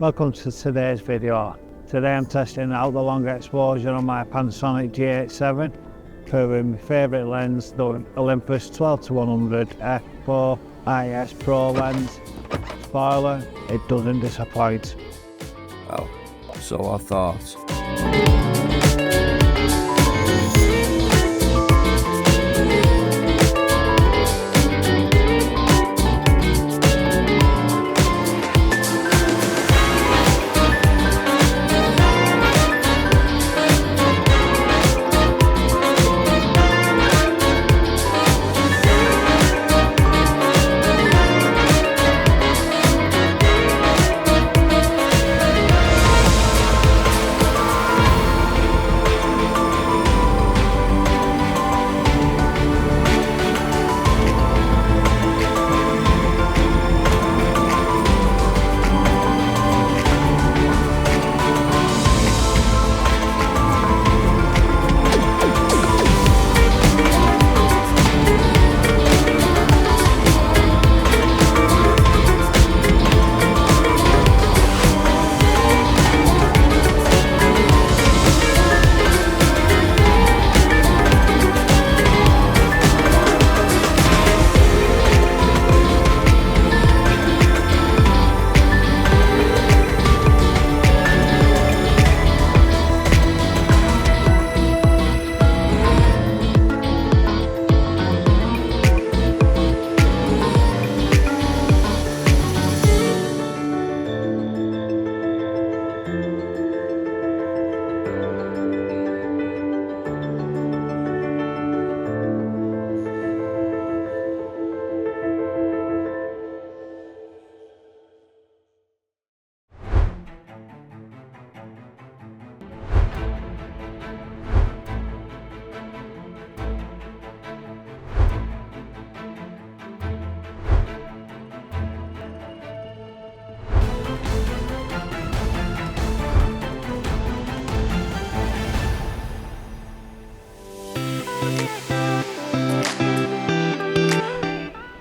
Welcome to today's video. Today I'm testing out the long exposure on my Panasonic GH7, proving my favourite lens, the Olympus 12-100 f4 IS Pro lens. Spoiler, it doesn't disappoint. Well, so I thought.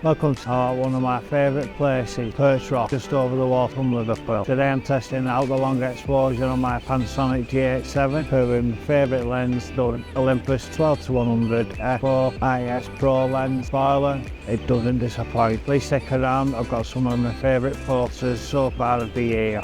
Welcome to one of my favourite places, Perch Rock, just over the water from Liverpool. Today I'm testing out the long exposure on my Panasonic GH7, proving my favourite lens, the Olympus 12-100 f4 IS Pro lens. Spoiler, it doesn't disappoint. Please stick around, I've got some of my favourite photos so far of the year.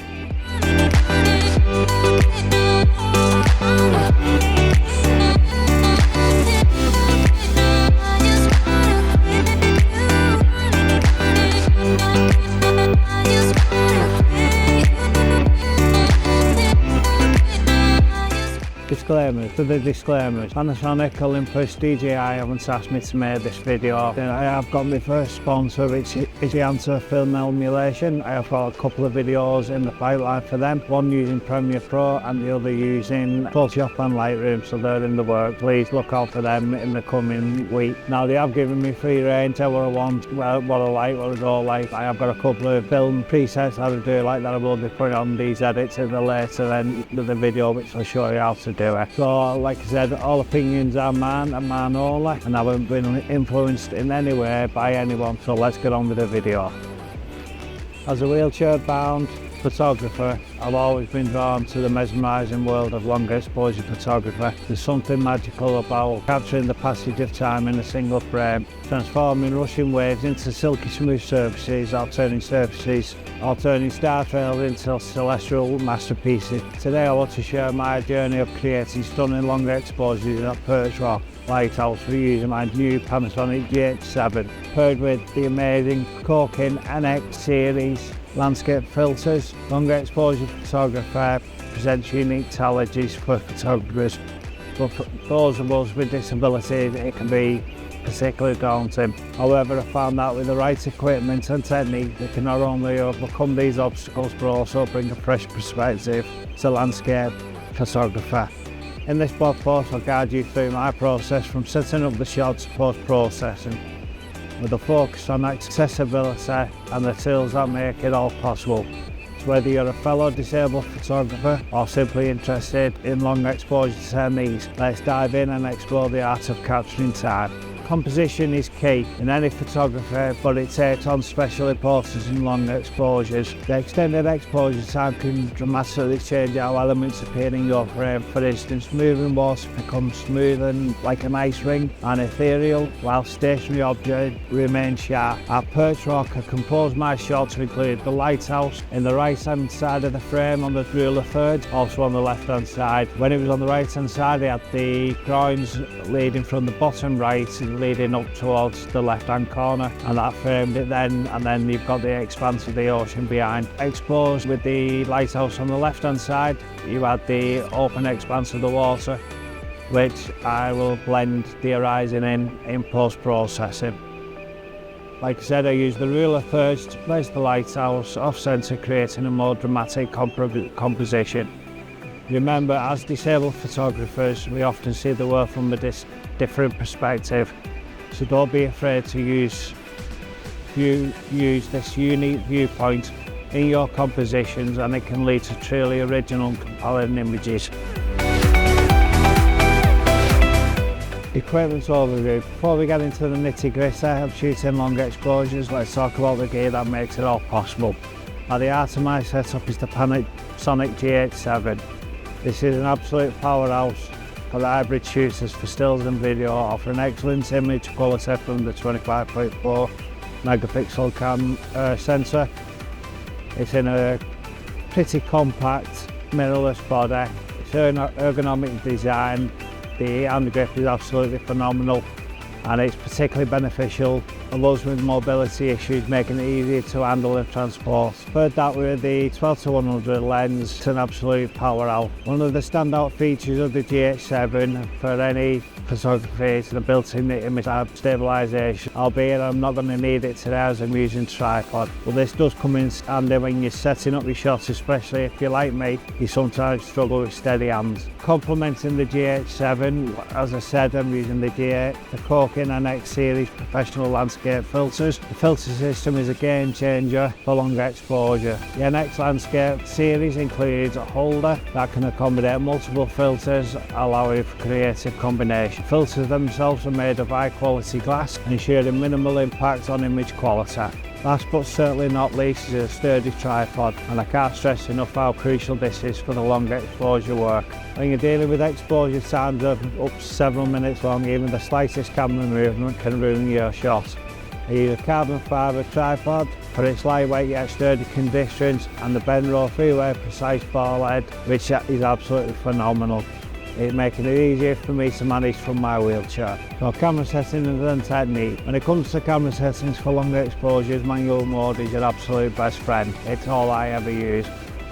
Disclaimers, for the disclaimers, Panasonic, Olympus, DJI haven't asked me to make this video. I have got my first sponsor, which is the Answer Film Emulation. I have got a couple of videos in the pipeline for them, one using Premiere Pro and the other using Photoshop and Lightroom, so they're in the work. Please look out for them in the coming week. Now they have given me free rein, tell what I want, well, what I like, what I don't like. I have got a couple of film presets that I do like that I will be putting on these edits in the later end of the video, which I'll show you how to do it. So, like I said, all opinions are mine and mine only, and I haven't been influenced in any way by anyone, so let's get on with the video. As a wheelchair-bound photographer, I've always been drawn to the mesmerising world of long exposure photography. There's something magical about capturing the passage of time in a single frame, transforming rushing waves into silky smooth surfaces, or turning star trails into celestial masterpieces. Today I want to share my journey of creating stunning long exposures at Perch Rock lighthouse using my new Panasonic GH7, paired with the amazing Koukin NX series landscape filters. Long exposure photography presents unique challenges for photographers, but for those of us with disabilities it can be particularly daunting. However, I found that with the right equipment and technique, they can not only overcome these obstacles but also bring a fresh perspective to landscape photography. In this blog post I'll guide you through my process from setting up the shots to post-processing, with a focus on accessibility and the tools that make it all possible. So whether you're a fellow disabled photographer or simply interested in long exposure techniques, let's dive in and explore the art of capturing time. Composition is key in any photography, but it takes on special importance in long exposures. The extended exposure time can dramatically change how elements appear in your frame. For instance, moving water becomes smooth and like an ice ring and ethereal, while stationary objects remain sharp. At Perch Rock, I composed my shot to include the lighthouse in the right hand side of the frame on the rule of thirds, also on the left hand side. When it was on the right hand side, I had the groins leading from the bottom right leading up towards the left hand corner, and that framed it then, and then you've got the expanse of the ocean behind. Exposed with the lighthouse on the left hand side, you had the open expanse of the water, which I will blend the horizon in post-processing. Like I said, I used the rule of thirds to place the lighthouse off-centre, creating a more dramatic composition. Remember, as disabled photographers, we often see the world from a different perspective, so don't be afraid to use this unique viewpoint in your compositions, and it can lead to truly original and compelling images. Equipment overview. Before we get into the nitty-gritty of shooting long exposures, let's talk about the gear that makes it all possible. At the heart of my setup is the Panasonic GH7. This is an absolute powerhouse for the hybrid shooters for stills and video, offering excellent image quality from the 25.4 megapixel sensor. It's in a pretty compact mirrorless body. It's ergonomic design. The hand grip is absolutely phenomenal, and it's particularly beneficial for those with mobility issues, making it easier to handle and transport. Third, that with the 12-100 lens, it's an absolute powerhouse. One of the standout features of the GH7 for any photography is the built-in image stabilisation, albeit I'm not going to need it today as I'm using tripod. But this does come in handy when you're setting up your shots, especially if you're like me, you sometimes struggle with steady hands. Complementing the GH7, as I said, I'm using the Koukin NX series professional landscape filters. The filter system is a game changer for longer exposure. The NX landscape series includes a holder that can accommodate multiple filters, allowing for creative combination. Filters themselves are made of high quality glass, ensuring minimal impact on image quality. Last but certainly not least is a sturdy tripod, and I can't stress enough how crucial this is for the long exposure work. When you're dealing with exposure times of up to several minutes long, even the slightest camera movement can ruin your shot. I use a carbon fibre tripod for its lightweight yet sturdy conditions, and the Benro 3-way precise ball head, which is absolutely phenomenal. It's making it easier for me to manage from my wheelchair. So camera settings and technique. When it comes to camera settings for longer exposures, manual mode is your absolute best friend. It's all I ever use.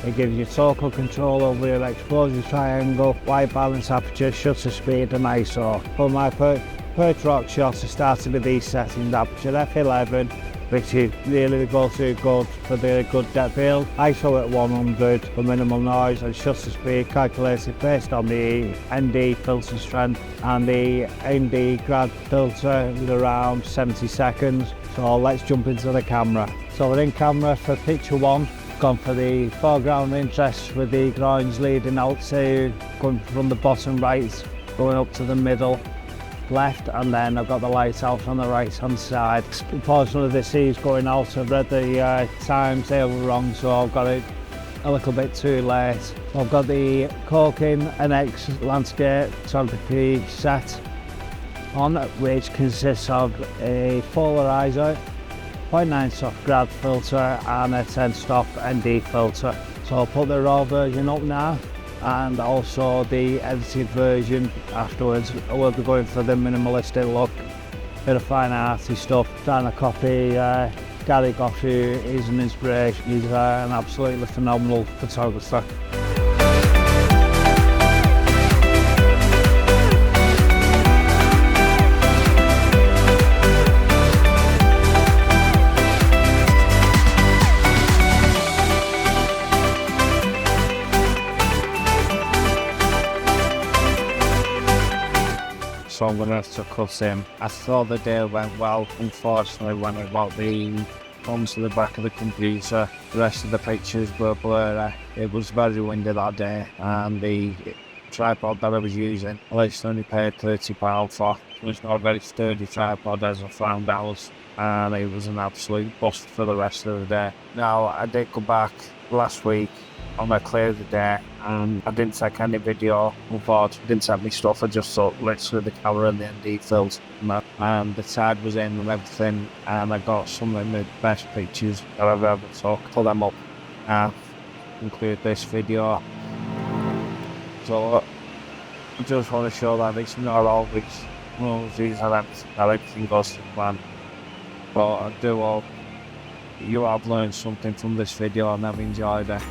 It gives you total control over your exposure triangle, white balance, aperture, shutter speed and ISO. For my Perch Rock shots, I started with these settings: aperture f11, which is really the go-to good for the good depth field, ISO at 100 for minimal noise, and shutter speed calculated based on the ND filter strength, and the ND grad filter is around 70 seconds. So let's jump into the camera. So we're in camera for picture one. Gone for the foreground interest with the groins leading out to going from the bottom right, going up to the middle left, and then I've got the lighthouse on the right hand side. Unfortunately the sea's going out, I've read the times, they were wrong, so I've got it a little bit too late. I've got the Koukin NX landscape photography set on, which consists of a polarizer, 0.9 soft grad filter and a 10 stop ND filter. So I'll put the raw version up now, and also the edited version afterwards. I will be going for the minimalistic look, bit of fine arty stuff, trying to copy Gary Goff, who is an inspiration. He's an absolutely phenomenal photographer. So I'm going to have to cut him. I thought the day went well. Unfortunately, when I got the onto the back of the computer, the rest of the pictures were blurry. It was very windy that day, and the tripod that I was using. I literally only paid £30 for. It's not a very sturdy tripod, as I found out, and it was an absolute bust for the rest of the day. Now, I did go back last week on a clear the day, and I didn't take any video. Unfortunately, didn't take me stuff. I just took literally the camera and the ND films, and the tide was in and everything, and I got some of the best pictures that I've ever took. Pull them up and include this video. So I just want to show that it's not always roses and everything goes to plan. But I do hope you have learned something from this video and have enjoyed it.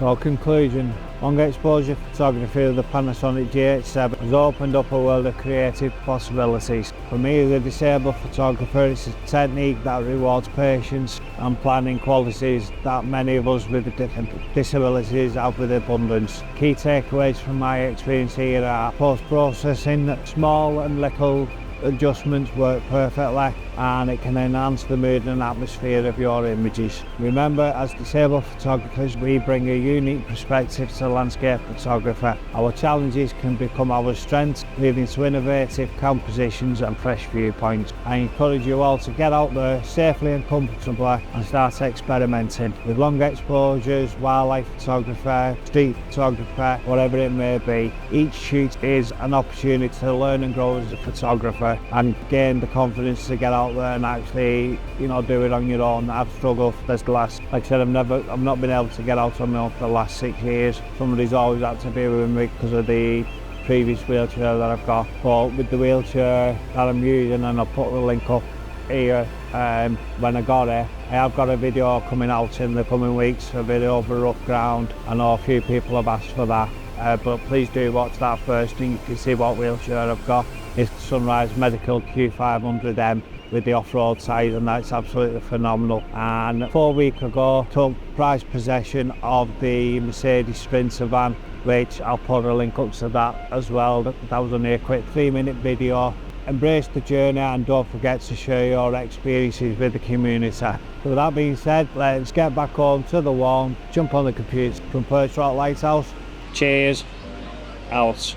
So conclusion, long exposure photography with the Panasonic GH7 has opened up a world of creative possibilities. For me, the disabled photographer, it's a technique that rewards patience and planning qualities that many of us with different disabilities have with abundance. Key takeaways from my experience here are post-processing, small and little adjustments work perfectly, and it can enhance the mood and atmosphere of your images. Remember, as disabled photographers, we bring a unique perspective to landscape photography. Our challenges can become our strengths, leading to innovative compositions and fresh viewpoints. I encourage you all to get out there safely and comfortably and start experimenting with long exposures, wildlife photography, street photography, whatever it may be. Each shoot is an opportunity to learn and grow as a photographer and gain the confidence to get out there and actually, do it on your own. I've struggled for this last, like I said, I've not been able to get out on my own for the last 6 years. Somebody's always had to be with me because of the previous wheelchair that I've got. But with the wheelchair that I'm using, and I'll put the link up here, when I got it, I have got a video coming out in the coming weeks, a video over rough ground. I know a few people have asked for that, but please do watch that first and you can see what wheelchair I've got. It's the Sunrise Medical Q500M with the off-road side, and that's absolutely phenomenal. And 4 weeks ago, took prized possession of the Mercedes Sprinter van, which I'll put a link up to that as well. That was only a quick 3-minute video. Embrace the journey and don't forget to share your experiences with the community. So with that being said, let's get back home to the warm, jump on the computer from Perch Rock Lighthouse. Cheers, out.